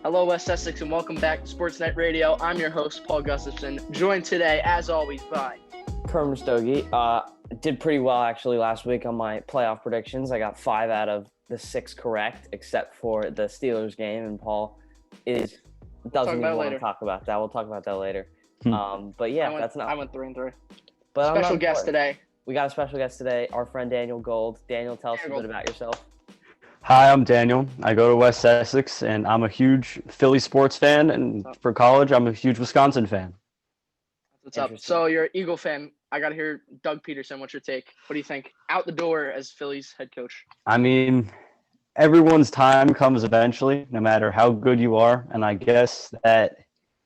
Hello, West Essex, and welcome back to SportsKnight Radio. I'm your host, Paul Gustafson, joined today, as always, by Curran did pretty well, actually, last week on my playoff predictions. I got 5 out of the 6 correct, except for the Steelers game, and Paul doesn't even want to talk about that. We'll talk about that later. But yeah, I went 3-3. But special guest today. We got a special guest today, our friend Daniel Gold. Daniel, tell us a bit about yourself. Hi, I'm Daniel. I go to West Essex, and I'm a huge Philly sports fan. And for college, I'm a huge Wisconsin fan. What's up? So you're an Eagle fan. I got to hear Doug Peterson. What's your take? What do you think? Out the door as Philly's head coach. I mean, everyone's time comes eventually, no matter how good you are. And I guess that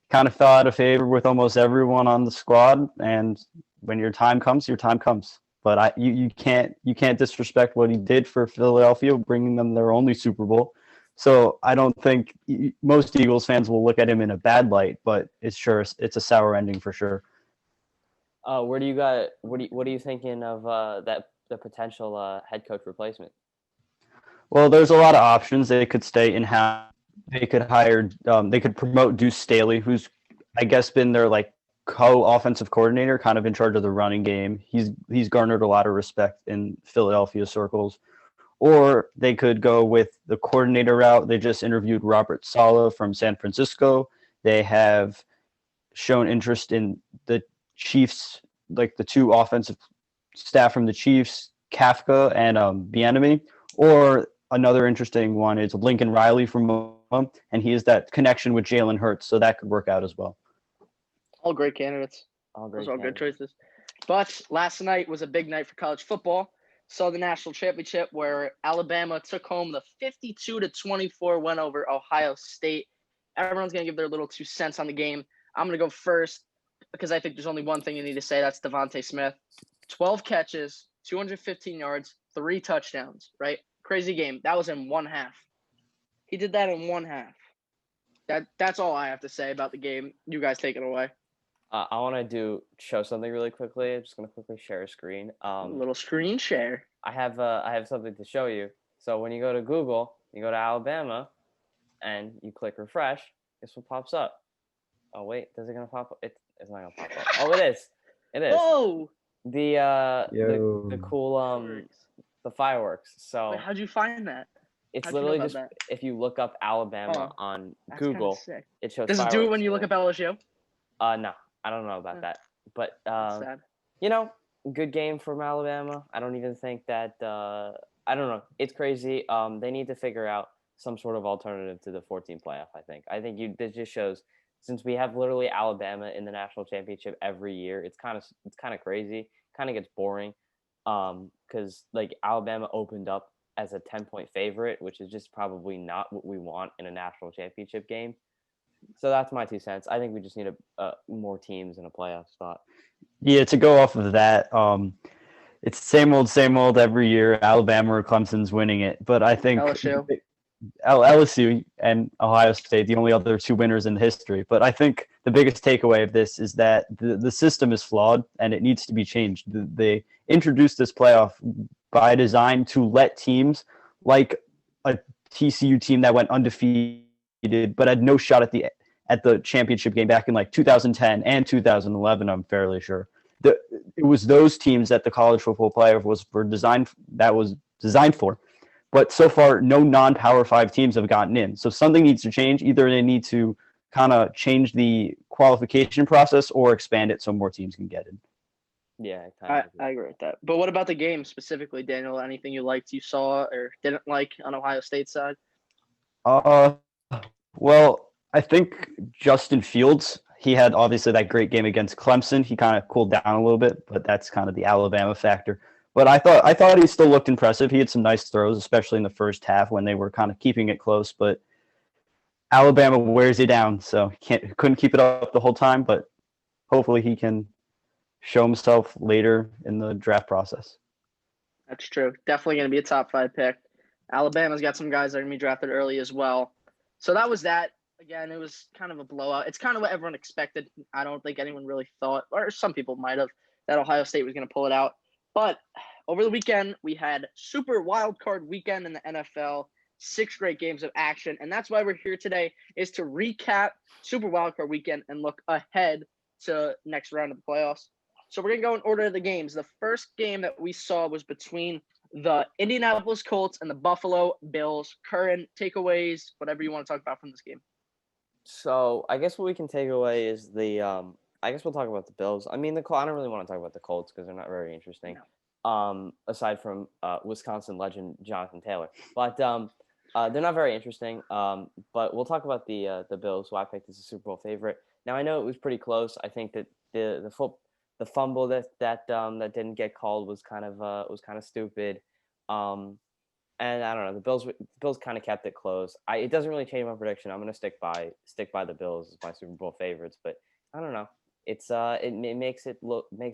kind of fell out of favor with almost everyone on the squad. And when your time comes, your time comes. But you can't disrespect what he did for Philadelphia, bringing them their only Super Bowl. So I don't think most Eagles fans will look at him in a bad light, but it's a sour ending for sure. What are you thinking of the potential head coach replacement? Well, there's a lot of options. They could stay in-house. They could hire. They could promote Deuce Staley, who's I guess been their co-offensive coordinator, kind of in charge of the running game. He's garnered a lot of respect in Philadelphia circles. Or they could go with the coordinator route. They just interviewed Robert Saleh from San Francisco. They have shown interest in the Chiefs, like the 2 offensive staff from the Chiefs, Kafka and Bieniemy. Or another interesting one is Lincoln Riley from and he has that connection with Jalen Hurts, so that could work out as well. All great candidates. Those are all good choices. But last night was a big night for college football. Saw the national championship where Alabama took home the 52-24 win over Ohio State. Everyone's going to give their little 2 cents on the game. I'm going to go first because I think there's only one thing you need to say. That's Devontae Smith. 12 catches, 215 yards, 3 touchdowns, right? Crazy game. That was in one half. He did that in one half. That's all I have to say about the game. You guys take it away. I want to show something really quickly. I'm just going to quickly share a screen. A little screen share. I have something to show you. So when you go to Google, you go to Alabama, and you click refresh. Guess what pops up? Oh wait, is it going to pop up? It's not going to pop up. Oh, it is. It is. Whoa! The cool the fireworks. So wait, how'd you find that? It's literally just if you look up Alabama on Google, it shows. Does it do it when you look up LSU? No. I don't know about that, but good game from Alabama. I don't even think that. I don't know. It's crazy. They need to figure out some sort of alternative to the 14 playoff. I think this just shows, since we have literally Alabama in the national championship every year. It's kind of crazy. Kind of gets boring, because Alabama opened up as a 10-point favorite, which is just probably not what we want in a national championship game. So that's my 2 cents. I think we just need more teams in a playoff spot. Yeah, to go off of that, it's same old every year. Alabama or Clemson's winning it, but I think LSU and Ohio State, the only other 2 winners in history. But I think the biggest takeaway of this is that the system is flawed and it needs to be changed. They introduced this playoff by design to let teams like a TCU team that went undefeated but had no shot at the championship game back in 2010 and 2011. I'm fairly sure it was those teams that the college football playoff was designed for. But so far, no non-Power 5 teams have gotten in. So something needs to change. Either they need to kind of change the qualification process or expand it so more teams can get in. Yeah, I agree with that. But what about the game specifically, Daniel? Anything you liked, you saw, or didn't like on Ohio State's side? Well, I think Justin Fields, he had obviously that great game against Clemson. He kind of cooled down a little bit, but that's kind of the Alabama factor. But I thought he still looked impressive. He had some nice throws, especially in the first half when they were kind of keeping it close. But Alabama wears it down, so couldn't keep it up the whole time. But hopefully he can show himself later in the draft process. That's true. Definitely going to be a top 5 pick. Alabama's got some guys that are going to be drafted early as well. So that was that. Again, it was kind of a blowout. It's kind of what everyone expected. I don't think anyone really thought, or some people might have, that Ohio State was going to pull it out. But over the weekend, we had super wild card weekend in the NFL. 6 great games of action. And that's why we're here today, is to recap Super Wildcard Weekend and look ahead to next round of the playoffs. So we're going to go in order of the games. The first game that we saw was between the Indianapolis Colts and the Buffalo Bills. Curran, takeaways, whatever you want to talk about from this game. So I guess what we can take away is I guess we'll talk about the Bills. I mean, I don't really want to talk about the Colts because they're not very interesting. No. Aside from Wisconsin legend Jonathan Taylor, but they're not very interesting. But we'll talk about the Bills, who I picked as a Super Bowl favorite. Now I know it was pretty close. I think that the fumble that didn't get called was kind of stupid. And I don't know, the Bills kind of kept it close. It doesn't really change my prediction. I'm going to stick by the Bills as my Super Bowl favorites, but I don't know. It's it makes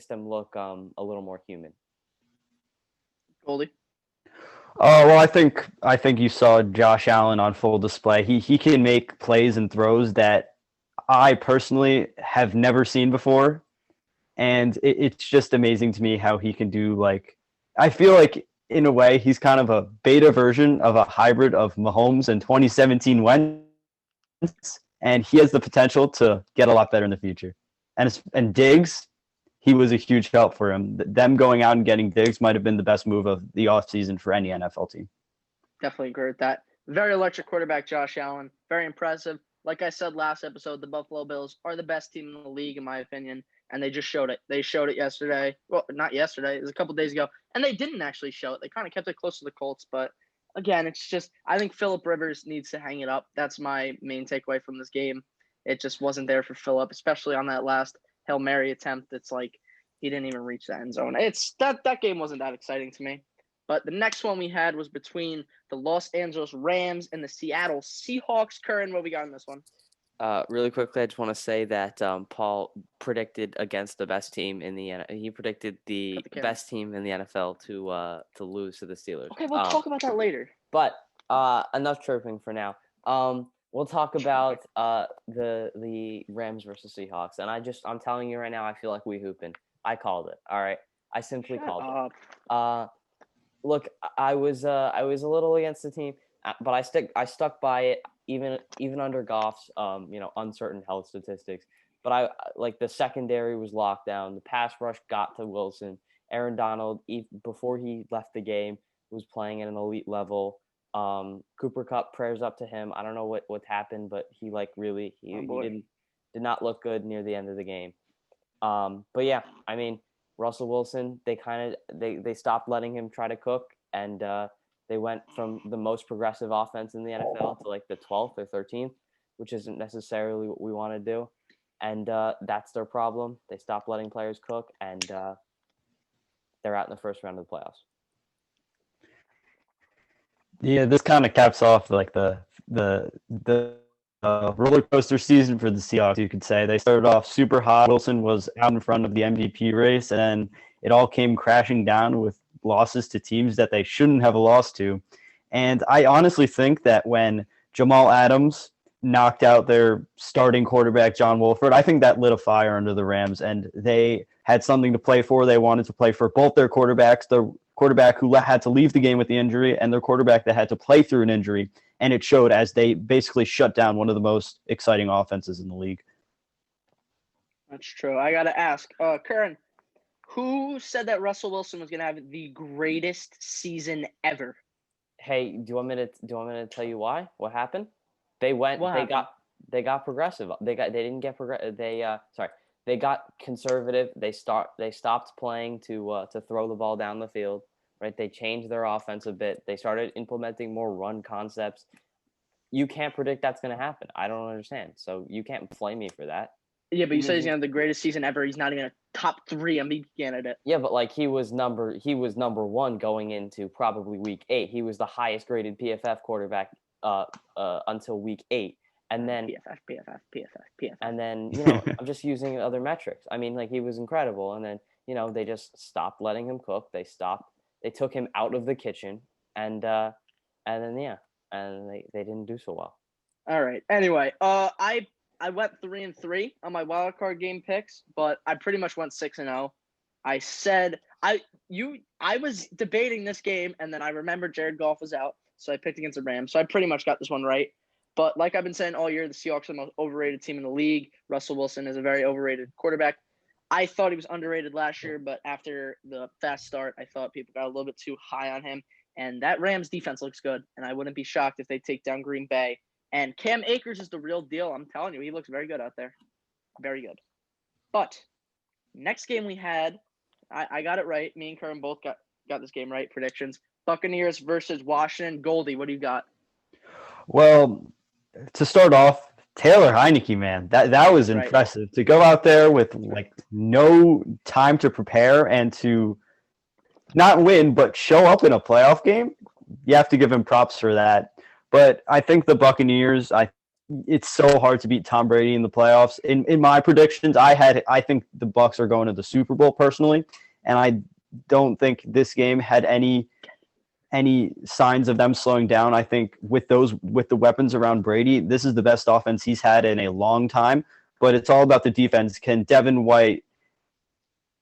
them look a little more human. Goldie. Oh, well, I think you saw Josh Allen on full display. He can make plays and throws that I personally have never seen before. And it's just amazing to me how he can do, like, I feel like in a way he's kind of a beta version of a hybrid of Mahomes and 2017 Wentz, and he has the potential to get a lot better in the future. And Diggs, he was a huge help for him. Them going out and getting Diggs might have been the best move of the offseason for any NFL team. Definitely agree with that. Very electric quarterback, Josh Allen. Very impressive. Like I said last episode, the Buffalo Bills are the best team in the league, in my opinion, and they just showed it. They showed it yesterday. Well, not yesterday. It was a couple days ago, and they didn't actually show it. They kind of kept it close to the Colts, but again, it's just I think Phillip Rivers needs to hang it up. That's my main takeaway from this game. It just wasn't there for Phillip, especially on that last Hail Mary attempt. It's like he didn't even reach the end zone. It's that game wasn't that exciting to me. But the next one we had was between the Los Angeles Rams and the Seattle Seahawks. Curran, what we got in this one? Really quickly, I just want to say that Paul predicted against the best team in he predicted the best team in the NFL to lose to the Steelers. Okay, we'll talk about that later. But enough chirping for now. We'll talk about the Rams versus Seahawks, and I'm telling you right now, I feel like we hooping. I called it. All right, I simply called it. Look, I was a little against the team, but I stuck by it even under Goff's uncertain health statistics. But the secondary was locked down. The pass rush got to Wilson. Aaron Donald, before he left the game, was playing at an elite level. Cooper Kupp, prayers up to him. I don't know what happened, but he did not look good near the end of the game. But yeah, I mean, Russell Wilson, they stopped letting him try to cook, and they went from the most progressive offense in the NFL to like the 12th or 13th, which isn't necessarily what we want to do. And that's their problem. They stopped letting players cook, and they're out in the first round of the playoffs. Yeah, this kind of caps off like the roller coaster season for the Seahawks, you could say. They started off super hot. Wilson was out in front of the MVP race, and then it all came crashing down with losses to teams that they shouldn't have lost to. And I honestly think that when Jamal Adams knocked out their starting quarterback, John Wolford, I think that lit a fire under the Rams, and they had something to play for. They wanted to play for both their quarterbacks, the quarterback who had to leave the game with the injury and their quarterback that had to play through an injury. And it showed as they basically shut down one of the most exciting offenses in the league. That's true. I got to ask, Curran, who said that Russell Wilson was going to have the greatest season ever? Hey, do you want me to tell you why? What happened? They got progressive. They got conservative. They stopped playing to throw the ball down the field. Right? They changed their offense a bit. They started implementing more run concepts. You can't predict that's going to happen. I don't understand. So you can't blame me for that. Yeah, but you said he's going to have the greatest season ever. He's not even a top 3 MVP candidate. Yeah, but like he was number 1 going into probably week 8. He was the highest graded PFF quarterback until week 8. And then PFF. And then, I'm just using other metrics. I mean, like he was incredible. And then, they just stopped letting him cook. They took him out of the kitchen, and then they didn't do so well. All right. Anyway, I went 3-3 on my wild card game picks, but I pretty much went 6-0. I was debating this game, and then I remembered Jared Goff was out, so I picked against the Rams. So I pretty much got this one right. But like I've been saying all year, the Seahawks are the most overrated team in the league. Russell Wilson is a very overrated quarterback. I thought he was underrated last year, but after the fast start, I thought people got a little bit too high on him. And that Rams defense looks good, and I wouldn't be shocked if they take down Green Bay. And Cam Akers is the real deal. I'm telling you, he looks very good out there. Very good. But next game we had, I got it right. Me and Curran both got this game right. Predictions. Buccaneers versus Washington. Goldie, what do you got? Well, to start off, Taylor Heineke, man, that was impressive. Right. To go out there with like no time to prepare and to not win, but show up in a playoff game, you have to give him props for that. But I think the Buccaneers, it's so hard to beat Tom Brady in the playoffs. In my predictions, I think the Bucs are going to the Super Bowl personally, and I don't think this game had any signs of them slowing down. I think with the weapons around Brady, this is the best offense he's had in a long time. But it's all about the defense. Can Devin White,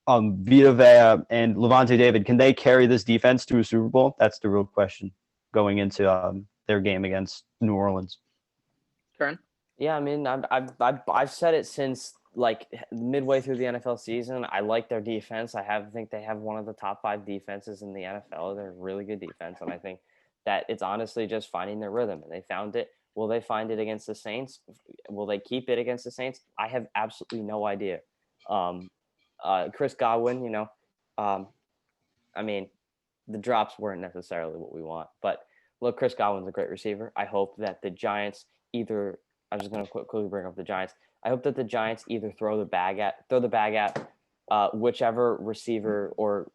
Vita Vea, and Levante David, can they carry this defense to a Super Bowl? That's the real question going into their game against New Orleans. Curran? Yeah, I mean, I've said it since like midway through the NFL season. I like their defense. think they have one of the top 5 defenses in the NFL. They're a really good defense, and I think that it's honestly just finding their rhythm. And they found it. Will they find it against the Saints? Will they keep it against the Saints? I have absolutely no idea. Chris Godwin, I mean, the drops weren't necessarily what we want, but look, Chris Godwin's a great receiver. I hope that the Giants I'm just going to quickly bring up the Giants. I hope that the Giants either throw the bag at whichever receiver or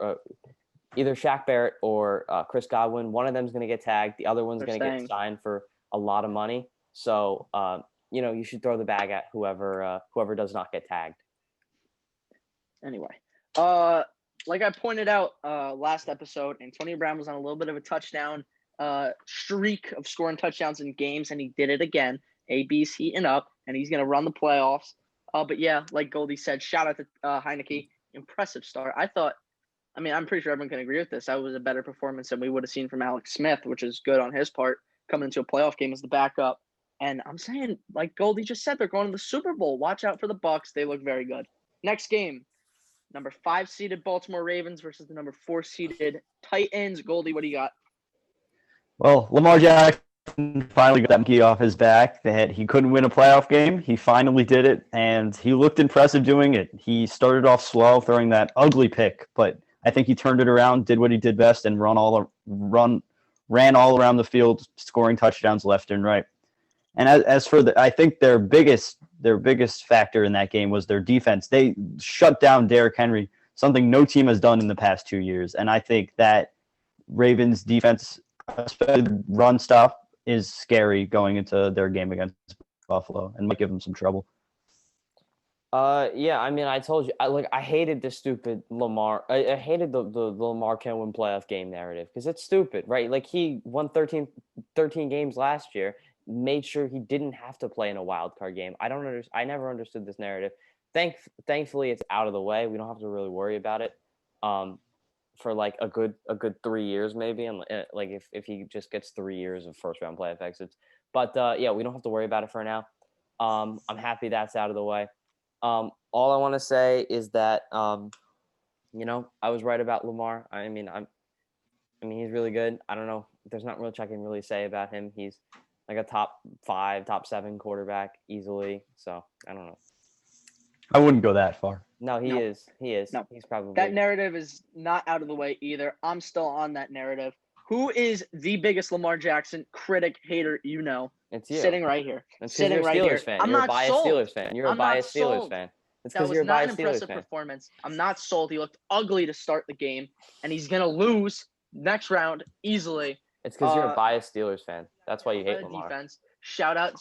either Shaq Barrett or Chris Godwin. One of them is going to get tagged. The other one's going to get signed for a lot of money. So, you should throw the bag at whoever does not get tagged. Anyway, like I pointed out last episode, Antonio Brown was on a little bit of a touchdown streak of scoring touchdowns in games, and he did it again. AB's heating up, and he's going to run the playoffs. But yeah, like Goldie said, shout out to Heineke. Impressive start. I'm pretty sure everyone can agree with this. That was a better performance than we would have seen from Alex Smith, which is good on his part, coming into a playoff game as the backup. And I'm saying, like Goldie just said, they're going to the Super Bowl. Watch out for the Bucs. They look very good. Next game, number 5 seeded Baltimore Ravens versus the number 4 seeded Titans. Goldie, what do you got? Well, Lamar Jackson finally got that monkey off his back. He couldn't win a playoff game. He finally did it, and he looked impressive doing it. He started off slow, throwing that ugly pick, but I think he turned it around, did what he did best, and ran all around the field, scoring touchdowns left and right. And as for I think their biggest factor in that game was their defense. They shut down Derrick Henry, something no team has done in the past 2 years. And I think that Ravens defense, especially the run stop, is scary going into their game against Buffalo and might give them some trouble. Yeah, I mean, I told you, I hated the stupid Lamar. I hated the Lamar can win playoff game narrative because it's stupid, right? Like he won 13 games last year, made sure he didn't have to play in a wild card game. I never understood this narrative. Thankfully, it's out of the way. We don't have to really worry about it. For like a good 3 years maybe, and like if he just gets 3 years of first round playoff exits. But yeah, we don't have to worry about it for now. I'm happy that's out of the way. All I want to say is that I was right about Lamar. I mean he's really good. I don't know. There's not much I can really say about him. He's like a top 5, top 7 quarterback easily. So I don't know. I wouldn't go that far. No, he is. No. He's probably. That narrative is not out of the way either. I'm still on that narrative. Who is the biggest Lamar Jackson critic, hater you know? It's you. Sitting right here. Sitting right here. Fan. You're a biased Steelers fan. You're a biased Steelers fan. It's because you're a biased Steelers fan. That was not an impressive performance. I'm not sold. He looked ugly to start the game, and he's going to lose next round easily. It's because you're a biased Steelers fan. That's why you hate Lamar. Defense. Shout out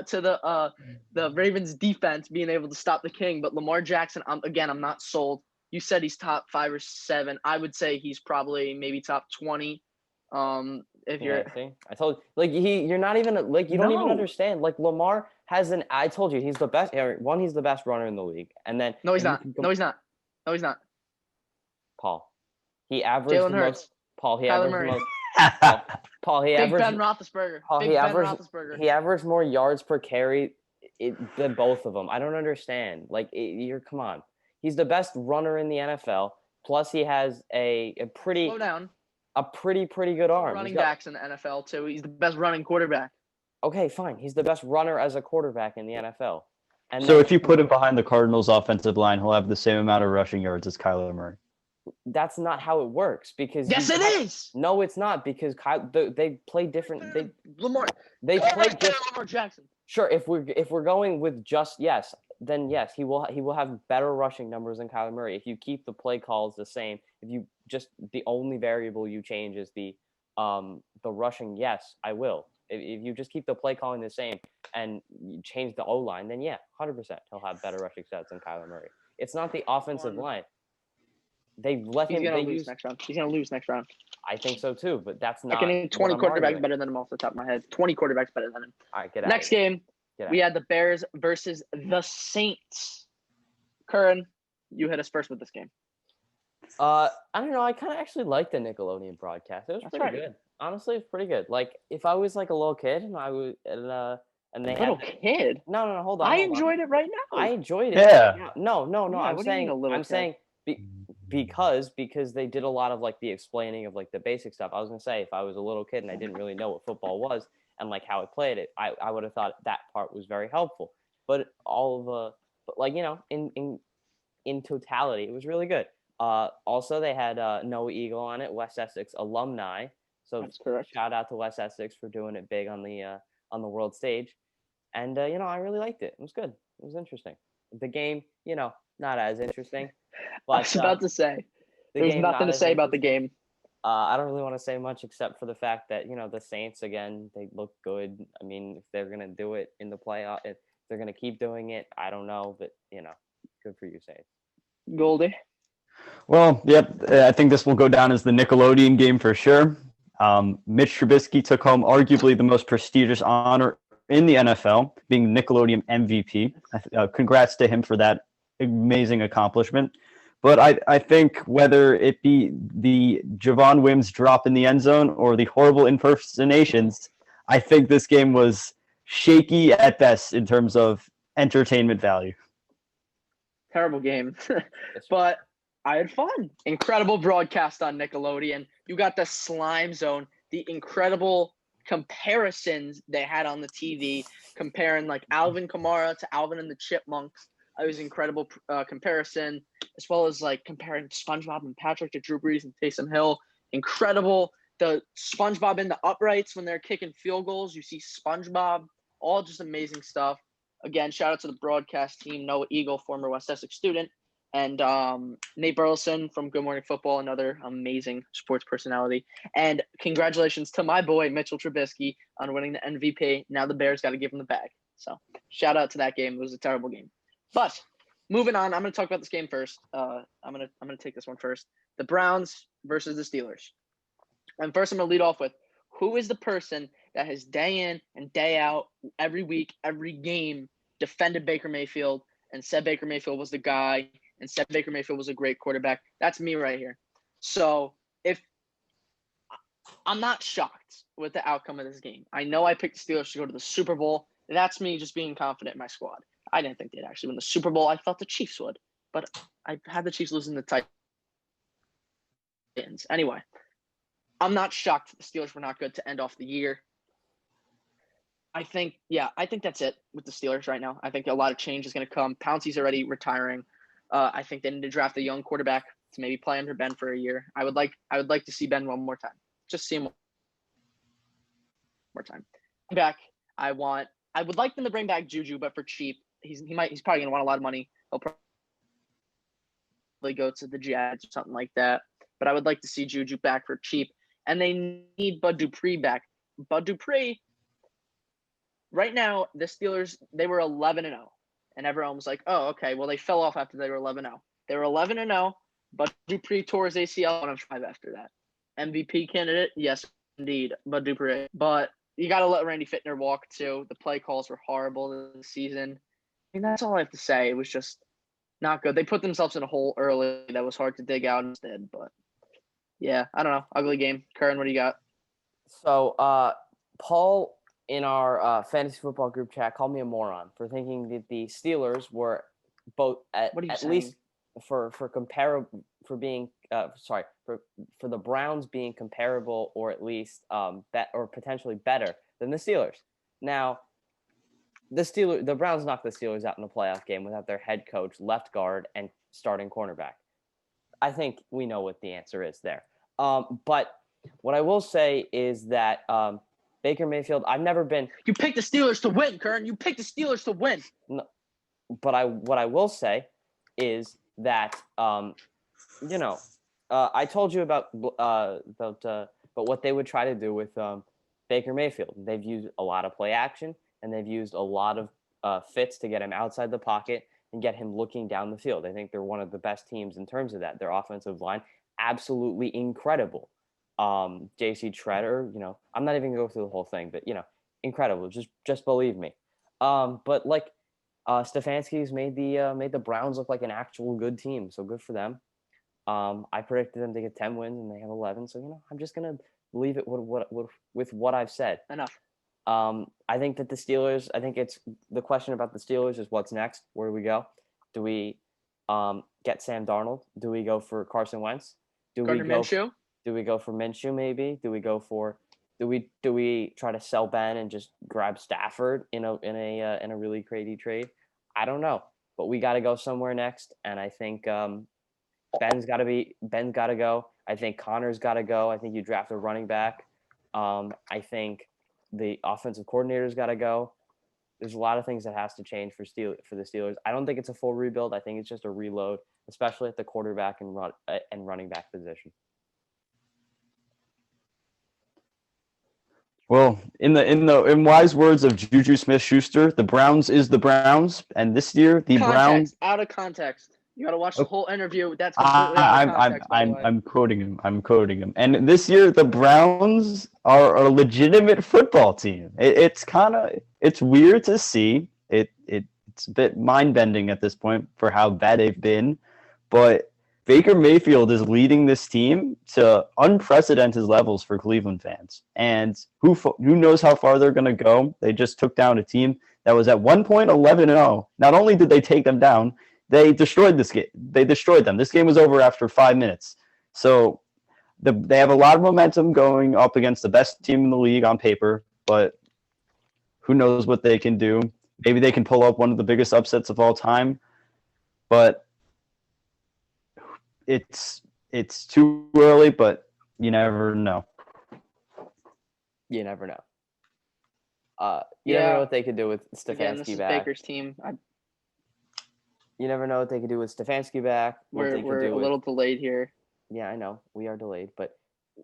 to the Ravens defense being able to stop the king. But Lamar Jackson, I'm not sold. You said he's top 5 or 7. I would say he's probably maybe top 20. If you're, see? I told you, like you're not even like you don't even understand. Like Lamar has I told you he's the best. He's the best runner in the league, and then no, he's not. No, he's not. Paul, he averaged Jalen the Hurts. most. Paul, he Kyler averaged Murray. the most. Paul, Big Ben Roethlisberger. He averaged more yards per carry than both of them. I don't understand. Come on. He's the best runner in the NFL. Plus, he has a pretty good arm. Running backs in the NFL too. He's the best running quarterback. Okay, fine. He's the best runner as a quarterback in the NFL. And so if you put him behind the Cardinals' offensive line, he'll have the same amount of rushing yards as Kyler Murray. That's not how it works because yes, it is. No, it's not because they play different. They play different. Lamar Jackson. Sure, if we're going with just yes, then yes, he will have better rushing numbers than Kyler Murray. If you keep the play calls the same, if you just the only variable you change is the rushing, yes, I will. If you just keep the play calling the same and you change the O-line, then yeah, 100% he'll have better rushing stats than Kyler Murray. It's not the offensive line. They let him. He's going to lose next round. He's going to lose next round. I think so too, but that's not. I can name 20 quarterbacks better than him off the top of my head. 20 quarterbacks better than him. All right, get out. Next game, we had the Bears versus the Saints. Curran, you hit us first with this game. I don't know. I kind of actually liked the Nickelodeon broadcast. It was pretty good. Honestly, it's pretty good. Like if I was like a little kid and I would and they little kid. No, hold on. I enjoyed it right now. I enjoyed it. Yeah. No. I'm saying because they did a lot of like the explaining of like the basic stuff. I was gonna say if I was a little kid and I didn't really know what football was and like how it played it, I would have thought that part was very helpful. But in totality, it was really good. Also they had Noah Eagle on it, West Essex alumni. So that's correct. Shout out to West Essex for doing it big on the world stage. And I really liked it. It was good. It was interesting. The game, not as interesting. But, I was about to say, there's nothing to say about the game. I don't really want to say much except for the fact that, the Saints, again, they look good. I mean, if they're going to do it in the playoff, if they're going to keep doing it, I don't know. But, good for you, Saints. Goldie? Well, yep. I think this will go down as the Nickelodeon game for sure. Mitch Trubisky took home arguably the most prestigious honor in the NFL, being Nickelodeon MVP. Congrats to him for that amazing accomplishment. But I think whether it be the Javon Wims drop in the end zone or the horrible impersonations, I think this game was shaky at best in terms of entertainment value. Terrible game. But I had fun. Incredible broadcast on Nickelodeon. You got the slime zone, the incredible comparisons they had on the TV, comparing like Alvin Kamara to Alvin and the Chipmunks. It was an incredible comparison, as well as like comparing SpongeBob and Patrick to Drew Brees and Taysom Hill. Incredible. The SpongeBob in the uprights when they're kicking field goals. You see SpongeBob. All just amazing stuff. Again, shout out to the broadcast team, Noah Eagle, former West Essex student, and Nate Burleson from Good Morning Football, another amazing sports personality. And congratulations to my boy, Mitchell Trubisky, on winning the MVP. Now the Bears got to give him the bag. So shout out to that game. It was a terrible game. But moving on, I'm going to talk about this game first. I'm going to take this one first. The Browns versus the Steelers. And first, I'm going to lead off with who is the person that has day in and day out, every week, every game, defended Baker Mayfield and said Baker Mayfield was the guy and said Baker Mayfield was a great quarterback. That's me right here. So if I'm not shocked with the outcome of this game. I know I picked the Steelers to go to the Super Bowl. That's me just being confident in my squad. I didn't think they'd actually win the Super Bowl. I thought the Chiefs would, but I had the Chiefs losing the Titans. Anyway, I'm not shocked the Steelers were not good to end off the year. I think that's it with the Steelers right now. I think a lot of change is going to come. Pouncey's already retiring. I think they need to draft a young quarterback to maybe play under Ben for a year. I would like to see Ben one more time. Just see him one more time. Back. I would like them to bring back Juju, but for cheap. He's probably going to want a lot of money. He'll probably go to the Jets or something like that. But I would like to see Juju back for cheap. And they need Bud Dupree back. Bud Dupree, right now, the Steelers, they were 11-0. And everyone was like, oh, okay, well, they fell off after they were 11-0. They were 11-0. Bud Dupree tore his ACL 1-5 after that. MVP candidate? Yes, indeed, Bud Dupree. But you got to let Randy Fittner walk, too. The play calls were horrible this season. I mean, that's all I have to say. It was just not good. They put themselves in a hole early that was hard to dig out instead. But, yeah, I don't know. Ugly game. Curran, what do you got? So, Paul in our fantasy football group chat called me a moron for thinking that the Steelers were both at least for comparable for being for the Browns being comparable or at least or potentially better than the Steelers. Now, the Browns knocked the Steelers out in the playoff game without their head coach, left guard, and starting cornerback. I think we know what the answer is there. But what I will say is that Baker Mayfield, I've never been. You picked the Steelers to win, Curran. You picked the Steelers to win. No, but what I will say is that I told you about what they would try to do with Baker Mayfield. They've used a lot of play action, and they've used a lot of fits to get him outside the pocket and get him looking down the field. I think they're one of the best teams in terms of that. Their offensive line, absolutely incredible. JC Treader, I'm not even going to go through the whole thing, but, incredible. Just believe me. But Stefanski's made the Browns look like an actual good team. So good for them. I predicted them to get 10 wins and they have 11. So, I'm just going to leave it with what I've said. Enough. I think that the Steelers, it's the question about the Steelers is what's next? Where do we go? Do we get Sam Darnold? Do we go for Carson Wentz? Do we go for Minshew maybe? Do we try to sell Ben and just grab Stafford in a really crazy trade? I don't know, but we got to go somewhere next, and I think Ben's got to go. I think Connor's got to go. I think you draft a running back. I think the offensive coordinator's got to go. There's a lot of things that has to change for the Steelers. I don't think it's a full rebuild. I think it's just a reload, especially at the quarterback and running back position. Well, in wise words of Juju Smith-Schuster, the Browns is the Browns, and this year the Browns out of context. You got to watch the whole interview. That's completely out of context. I'm quoting him. And this year the Browns are a legitimate football team. It's weird to see. It's a bit mind-bending at this point for how bad they've been, but Baker Mayfield is leading this team to unprecedented levels for Cleveland fans. And who knows how far they're going to go. They just took down a team that was at one point 11-0. Not only did they take them down, they destroyed this game. They destroyed them. This game was over after 5 minutes. So they have a lot of momentum going up against the best team in the league on paper, but who knows what they can do. Maybe they can pull up one of the biggest upsets of all time, but it's too early, but you never know. You never know. You never know what they could do with Stefanski Again, this is back. Baker's team. You never know what they could do with Stefanski back. We're a little delayed here. Yeah, I know. We are delayed, but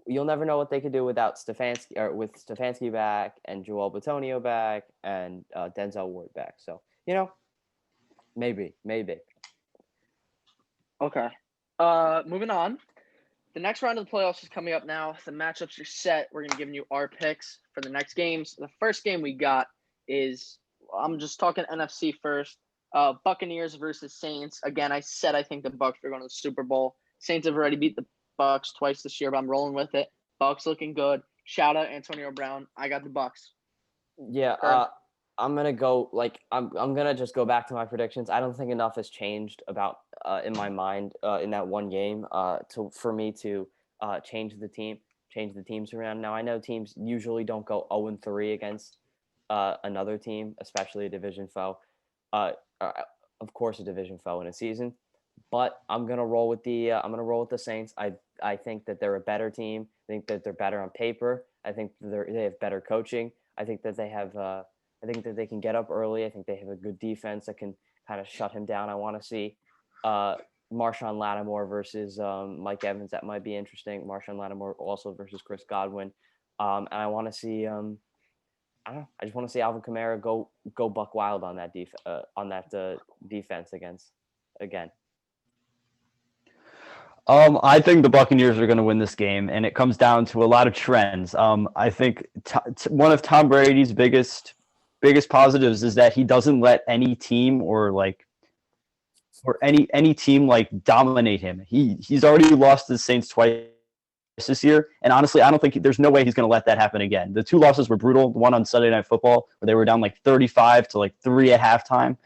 you'll never know what they could do without Stefanski or with Stefanski back and Joel Bitonio back and Denzel Ward back. So, maybe. Okay. Moving on. The next round of the playoffs is coming up now. The matchups are set. We're going to give you our picks for the next games. The first game we got is, I'm just talking NFC first. Buccaneers versus Saints. Again, I think the Bucs are going to the Super Bowl. Saints have already beat the Bucs twice this year, but I'm rolling with it. Bucs looking good. Shout out Antonio Brown. I got the Bucs. Yeah, I'm gonna go I'm gonna just go back to my predictions. I don't think enough has changed about in my mind in that one game for me to change the teams around. Now I know teams usually don't go 0-3 against another team, especially a division foe. Of course, a division foe in a season, but I'm gonna roll with the Saints. I think that they're a better team. I think that they're better on paper. I think they have better coaching. I think that they have. I think that they can get up early. I think they have a good defense that can kind of shut him down. I want to see Marshawn Lattimore versus Mike Evans. That might be interesting. Marshawn Lattimore also versus Chris Godwin, and I want to see. I don't know. I just want to see Alvin Kamara go buck wild on that defense again. I think the Buccaneers are going to win this game, and it comes down to a lot of trends. I think one of Tom Brady's biggest positives is that he doesn't let any team or any team dominate him. He's already lost to the Saints twice this year. And honestly, I don't think there's no way he's going to let that happen again. The 2 losses were brutal. The one on Sunday Night Football, where they were down like 35 to like 3 at halftime,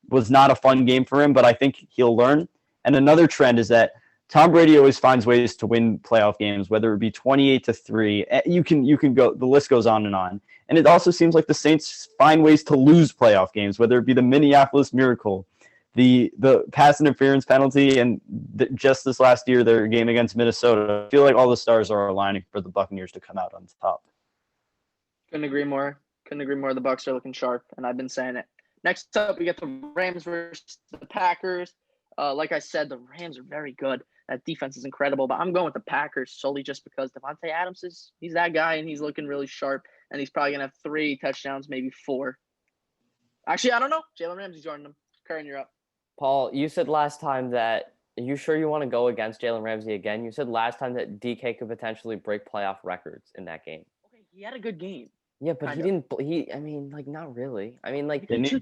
was not a fun game for him, but I think he'll learn. And another trend is that Tom Brady always finds ways to win playoff games, whether it be 28-3. You can go, the list goes on. And it also seems like the Saints find ways to lose playoff games, whether it be the Minneapolis Miracle, the pass interference penalty, and just this last year, their game against Minnesota. I feel like all the stars are aligning for the Buccaneers to come out on top. Couldn't agree more. The Bucs are looking sharp, and I've been saying it. Next up, we get the Rams versus the Packers. Like I said, the Rams are very good. That defense is incredible, but I'm going with the Packers solely just because Devontae Adams he's that guy, and he's looking really sharp, and he's probably going to have 3 touchdowns, maybe 4. Actually, I don't know. Jalen Ramsey's joining them. Curran, you're up. Paul, you said last time that – are you sure you want to go against Jalen Ramsey again? You said last time that DK could potentially break playoff records in that game. Okay, he had a good game. Yeah, but not really. I mean, like – Didn't he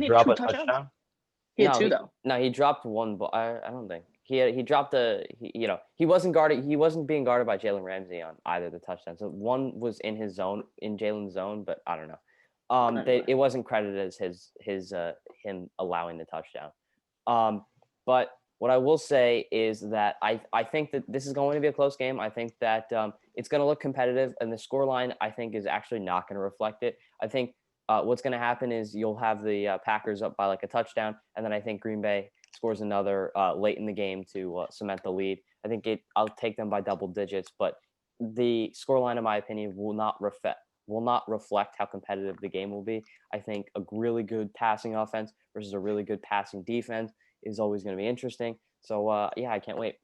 drop a touchdown? He had 2, though. No, he dropped 1, but I don't think. He dropped he wasn't being guarded by Jalen Ramsey on either of the touchdowns. So one was in his zone, in Jalen's zone, but I don't know. It wasn't credited as him allowing the touchdown. But what I will say is that I think that this is going to be a close game. I think that it's going to look competitive, and the scoreline I think is actually not going to reflect it. I think what's going to happen is you'll have the Packers up by like a touchdown, and then I think Green Bay scores another late in the game to cement the lead. I think I'll take them by double digits, but the scoreline, in my opinion, will not reflect how competitive the game will be. I think a really good passing offense versus a really good passing defense is always going to be interesting. So I can't wait.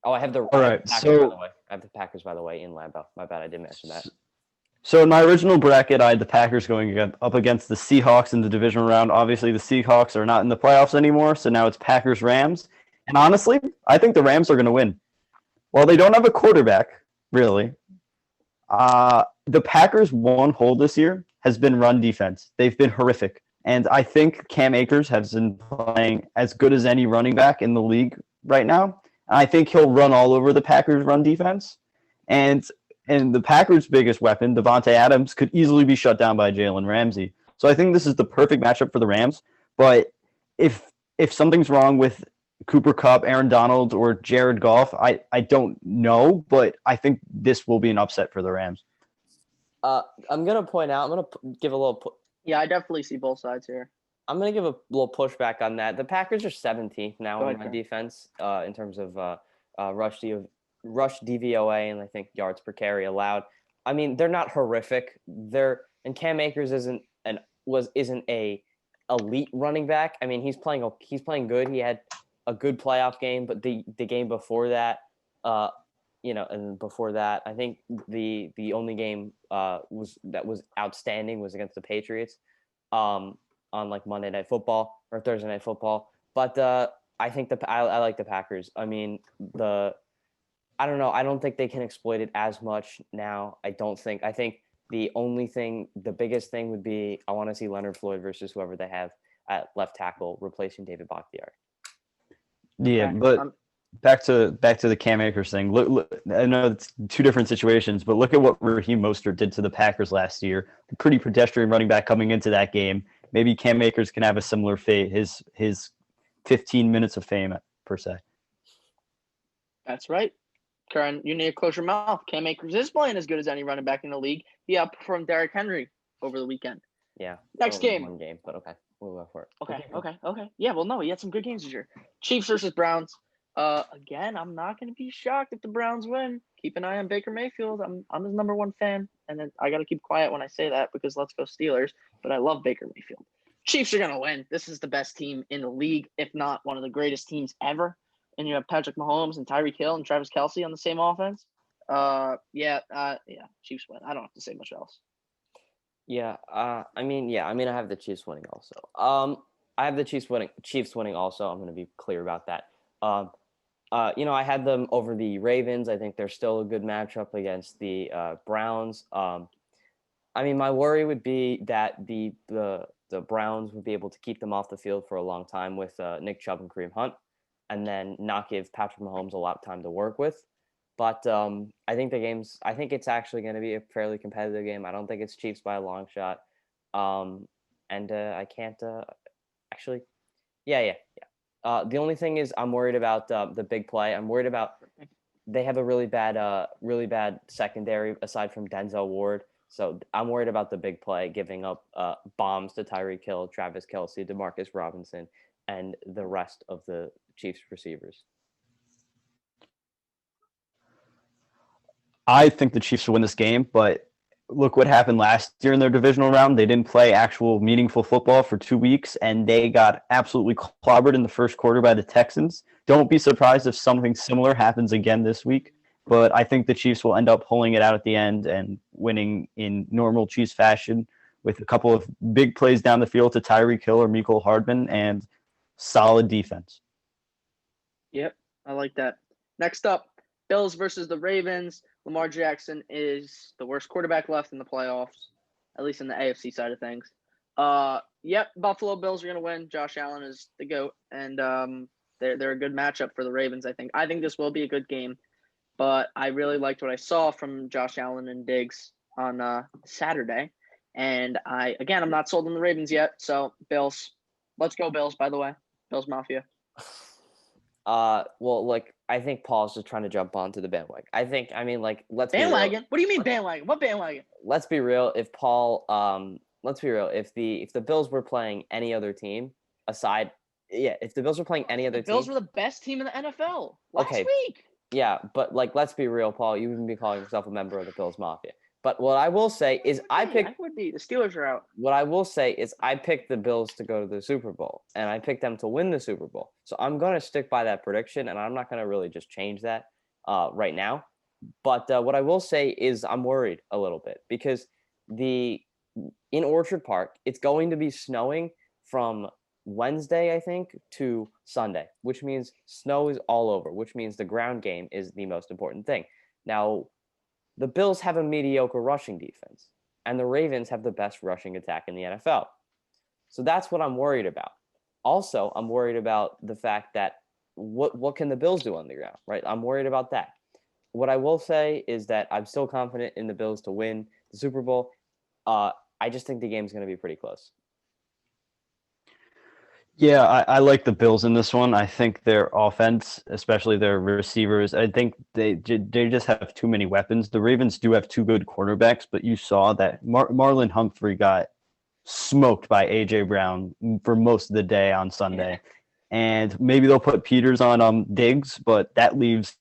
Oh, I have the Packers, by the way, in Lambeau. My bad, I didn't mention that. So in my original bracket, I had the Packers going up against the Seahawks in the divisional round. Obviously, the Seahawks are not in the playoffs anymore, so now it's Packers-Rams. And honestly, I think the Rams are going to win. While they don't have a quarterback, really, the Packers' one hole this year has been run defense. They've been horrific. And I think Cam Akers has been playing as good as any running back in the league right now. And I think he'll run all over the Packers' run defense. And the Packers' biggest weapon, Devontae Adams, could easily be shut down by Jalen Ramsey. So I think this is the perfect matchup for the Rams. But if something's wrong with Cooper Kupp, Aaron Donald, or Jared Goff, I don't know. But I think this will be an upset for the Rams. I'm going to point out, I'm going to give a little yeah, I definitely see both sides here. I'm going to give a little pushback on that. The Packers are 17th now in my defense in terms of rush DVOA and I think yards per carry allowed. I mean, they're not horrific. And Cam Akers isn't a elite running back. I mean, he's playing good. He had a good playoff game, but the game before that, and before that, I think the only game was outstanding was against the Patriots on like Monday Night Football or Thursday Night Football. But I think I like the Packers. I mean, I don't know. I don't think they can exploit it as much now. I think the biggest thing would be I want to see Leonard Floyd versus whoever they have at left tackle replacing David Bakhtiari. Yeah, but back to the Cam Akers thing. Look, I know it's 2 different situations, but look at what Raheem Mostert did to the Packers last year. A pretty pedestrian running back coming into that game. Maybe Cam Akers can have a similar fate. His 15 minutes of fame per se. That's right. Curran, you need to close your mouth. Cam Akers is playing as good as any running back in the league. He outperformed Derrick Henry over the weekend. Yeah. Next game. One game, but okay. We'll go for it. Okay. Yeah, well, no, he had some good games this year. Chiefs versus Browns. Again, I'm not going to be shocked if the Browns win. Keep an eye on Baker Mayfield. I'm his number 1 fan. And then I got to keep quiet when I say that because let's go Steelers. But I love Baker Mayfield. Chiefs are going to win. This is the best team in the league, if not one of the greatest teams ever. And you have Patrick Mahomes and Tyreek Hill and Travis Kelce on the same offense. Chiefs win. I don't have to say much else. I have the Chiefs winning also. I have the Chiefs winning also. I'm going to be clear about that. I had them over the Ravens. I think they're still a good matchup against the Browns. My worry would be that the Browns would be able to keep them off the field for a long time with Nick Chubb and Kareem Hunt. and then not give Patrick Mahomes a lot of time to work with. But I think it's actually going to be a fairly competitive game. I don't think it's Chiefs by a long shot. I can't actually. Yeah. The only thing is I'm worried about the big play. I'm worried about they have a really bad secondary aside from Denzel Ward. So I'm worried about the big play, giving up bombs to Tyreek Hill, Travis Kelce, Demarcus Robinson, and the rest of the Chiefs receivers. I think the Chiefs will win this game, but look what happened last year in their divisional round. They didn't play actual meaningful football for 2 weeks, and they got absolutely clobbered in the first quarter by the Texans. Don't be surprised if something similar happens again this week, but I think the Chiefs will end up pulling it out at the end and winning in normal Chiefs fashion with a couple of big plays down the field to Tyreek Hill or Mecole Hardman and solid defense. Yep, I like that. Next up, Bills versus the Ravens. Lamar Jackson is the worst quarterback left in the playoffs, at least in the AFC side of things. Buffalo Bills are going to win. Josh Allen is the GOAT, and they're a good matchup for the Ravens, I think. I think this will be a good game, but I really liked what I saw from Josh Allen and Diggs on Saturday. And I'm not sold on the Ravens yet, so Bills. Let's go Bills, by the way. Bills Mafia. I think Paul's just trying to jump onto the bandwagon. Let's bandwagon. Be real. What do you mean bandwagon? What bandwagon? Let's be real. If Paul, let's be real. If the Bills were playing any other team if the Bills were playing any other team, the Bills were the best team in the NFL last week. Yeah, but let's be real, Paul. You wouldn't be calling yourself a member of the Bills Mafia. But what I will say is I would be. The Steelers are out. What I will say is I picked the Bills to go to the Super Bowl, and I picked them to win the Super Bowl. So I'm going to stick by that prediction, and I'm not going to really just change that right now. But what I will say is I'm worried a little bit because in Orchard Park, it's going to be snowing from Wednesday, I think, to Sunday, which means snow is all over, which means the ground game is the most important thing. Now, the Bills have a mediocre rushing defense, and the Ravens have the best rushing attack in the NFL. So that's what I'm worried about. Also, I'm worried about the fact that what can the Bills do on the ground, right? I'm worried about that. What I will say is that I'm still confident in the Bills to win the Super Bowl. I just think the game's going to be pretty close. Yeah, I like the Bills in this one. I think their offense, especially their receivers, I think they just have too many weapons. The Ravens do have two good cornerbacks, but you saw that Marlon Humphrey got smoked by A.J. Brown for most of the day on Sunday. Yeah. And maybe they'll put Peters on Diggs, but that leaves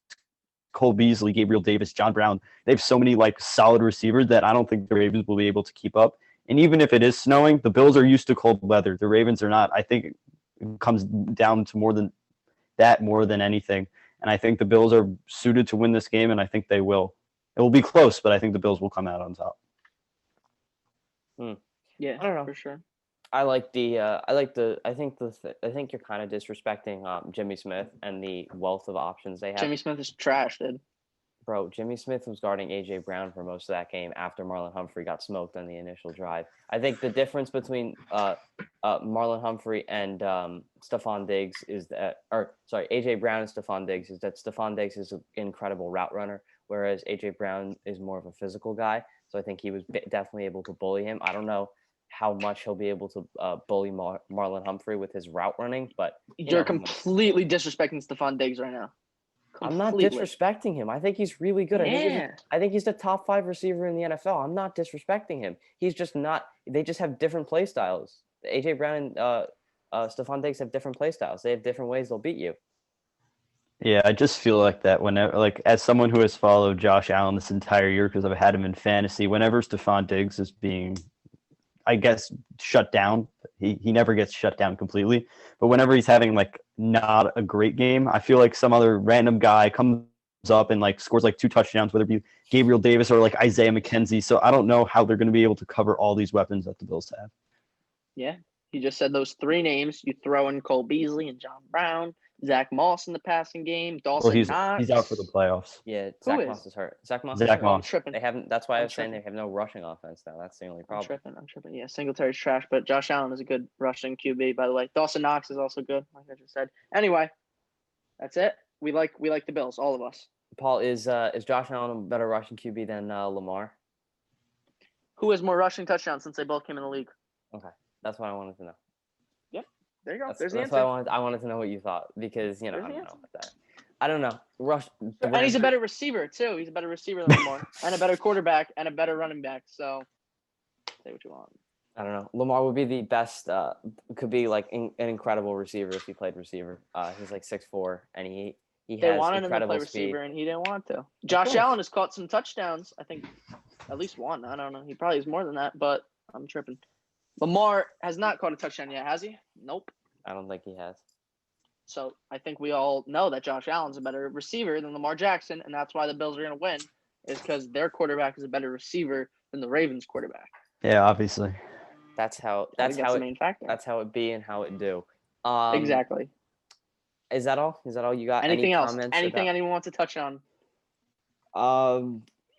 Cole Beasley, Gabriel Davis, John Brown. They have so many solid receivers that I don't think the Ravens will be able to keep up. And even if it is snowing, the Bills are used to cold weather. The Ravens are not. I think it comes down to more than anything. And I think the Bills are suited to win this game, and I think they will. It will be close, but I think the Bills will come out on top. Yeah, I don't know for sure. I think you're kind of disrespecting Jimmy Smith and the wealth of options they have. Jimmy Smith is trash, dude. Bro, Jimmy Smith was guarding A.J. Brown for most of that game after Marlon Humphrey got smoked on the initial drive. I think the difference between Marlon Humphrey and Stephon Diggs A.J. Brown and Stephon Diggs is that Stephon Diggs is an incredible route runner, whereas A.J. Brown is more of a physical guy. So I think he was definitely able to bully him. I don't know how much he'll be able to bully Marlon Humphrey with his route running, but you're completely disrespecting Stephon Diggs right now. I'm not disrespecting him. I think he's really good. Yeah. I think he's the top 5 receiver in the NFL. I'm not disrespecting him. He's just not. They just have different play styles. A.J. Brown and Stephon Diggs have different play styles. They have different ways they'll beat you. Yeah, I just feel like that whenever, as someone who has followed Josh Allen this entire year because I've had him in fantasy, whenever Stephon Diggs is being, I guess, shut down, he never gets shut down completely. But whenever he's having not a great game, I feel like some other random guy comes up and scores 2 touchdowns, whether it be Gabriel Davis or Isaiah McKenzie. So I don't know how they're going to be able to cover all these weapons that the Bills have. Yeah, you just said those 3 names. You throw in Cole Beasley and John Brown, Zach Moss in the passing game, Dawson Knox. He's out for the playoffs. Yeah, Zach Moss is hurt. Zach Moss. I'm tripping. They haven't. That's why I was saying they have no rushing offense now. That's the only problem. I'm tripping. Yeah, Singletary's trash, but Josh Allen is a good rushing QB, by the way. Dawson Knox is also good, like I just said. Anyway, That's it. We like the Bills, all of us. Paul, is Josh Allen a better rushing QB than Lamar? Who has more rushing touchdowns since they both came in the league? Okay, that's what I wanted to know. Yep, there you go. There's the answer. What I wanted to know what you thought because I don't know about that. I don't know. And he's a better receiver too. He's a better receiver than Lamar, and a better quarterback, and a better running back. So, say what you want. I don't know. Lamar would be the best. Could be like an incredible receiver if he played receiver. He's like 6'4", and he has wanted incredible him to play speed. receiver, and he didn't want to. Josh Allen has caught some touchdowns. I think at least one. I don't know. He probably has more than that, but I'm tripping. Lamar has not caught a touchdown yet, has he? Nope. I don't think he has. So I think we all know that Josh Allen's a better receiver than Lamar Jackson, and that's why the Bills are going to win, is because their quarterback is a better receiver than the Ravens' quarterback. Yeah, obviously. That's how the main factor. That's how it be and how it do. Exactly. Is that all? Is that all you got? Anything else? Comments Anything anyone wants to touch on?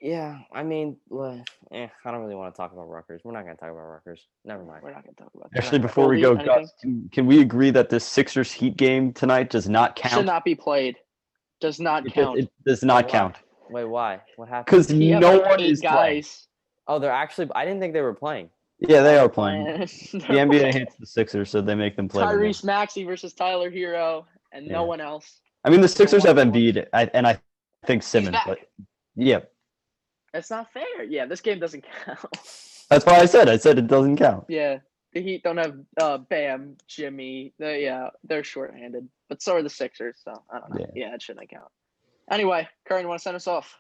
Yeah. I mean, I don't really want to talk about Rutgers. We're not going to talk about Rutgers. Never mind. We're not going to talk about that. Actually, before we go, Gus, can we agree that this Sixers Heat game tonight does not count? Should not be played. Does not count. It does not count. Wait, why? What happened? Because no one is playing. Oh, they're actually. I didn't think they were playing. Yeah, they are playing. The NBA hates the Sixers, so they make them play. Tyrese Maxey versus Tyler Hero, and no one else. I mean, the Sixers have Embiid, and I think Simmons, but yeah. That's not fair. Yeah, this game doesn't count. That's why I said it doesn't count. Yeah, the Heat don't have Bam, Jimmy. They're shorthanded, but so are the Sixers. So I don't know. Yeah, it shouldn't count. Anyway, Curran, you want to send us off?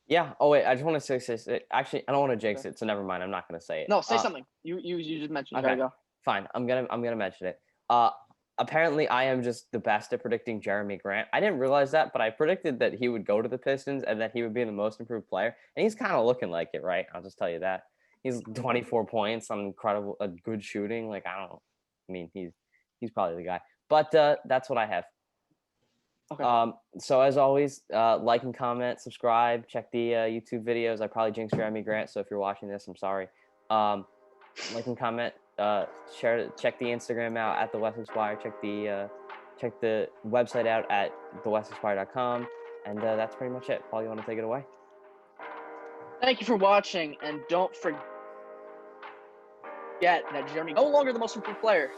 Yeah. Oh wait, I just want to say this. Actually, I don't want to jinx it, so never mind. I'm not going to say it. No, say something. You just mentioned. Okay. Go. Fine. I'm gonna mention it. Apparently, I am just the best at predicting Jeremy Grant. I didn't realize that, but I predicted that he would go to the Pistons and that he would be the most improved player, and he's kind of looking like it, right? I'll just tell you that. He's 24 points on good shooting. Like I mean, he's probably the guy. But that's what I have. Okay. So as always, like and comment, subscribe, check the YouTube videos. I probably jinxed Jeremy Grant, so if you're watching this, I'm sorry. Like and comment, share, check the Instagram out at the West Essex Wire. Check the website out at thewestesquire.com, and that's pretty much it. Paul, you want to take it away? Thank you for watching, and don't forget that Jeremy no longer the most improved player.